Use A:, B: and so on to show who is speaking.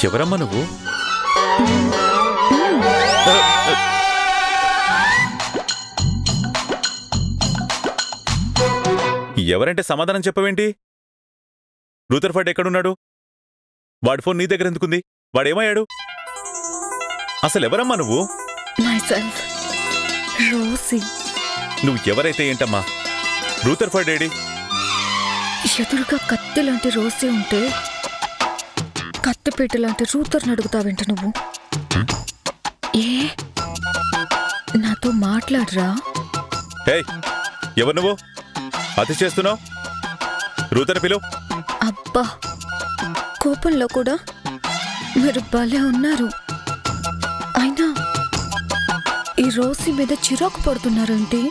A: ఎవరమ్మా నువ్వు? ఎవరంటే సమాధానం చెప్పవేంటి? రూథర్ఫర్డ్ ఎక్కడున్నాడు? వాడి ఫోన్ నీ దగ్గర ఎందుకుంది? వాడేమయ్యాడు? అసలెవరమ్మా నువ్వు? నువ్వు ఎవరైతే ఏంటమ్మా? Rutherford AD?
B: ఎదురుగా కత్తి లాంటి రోసీ ఉంటే కత్తిపేట లాంటి రూథర్ని అడుగుతావేంట నువ్వు? ఏ నాతో మాట్లాడరా?
A: ఎవరు నువ్వు? అతి చేస్తున్నావు? రూథర్ పిలు.
B: అబ్బా, కోపంలో కూడా మీరు భలే ఉన్నారు. అయినా ఈ రోసీ మీద చిరాకు పడుతున్నారంటే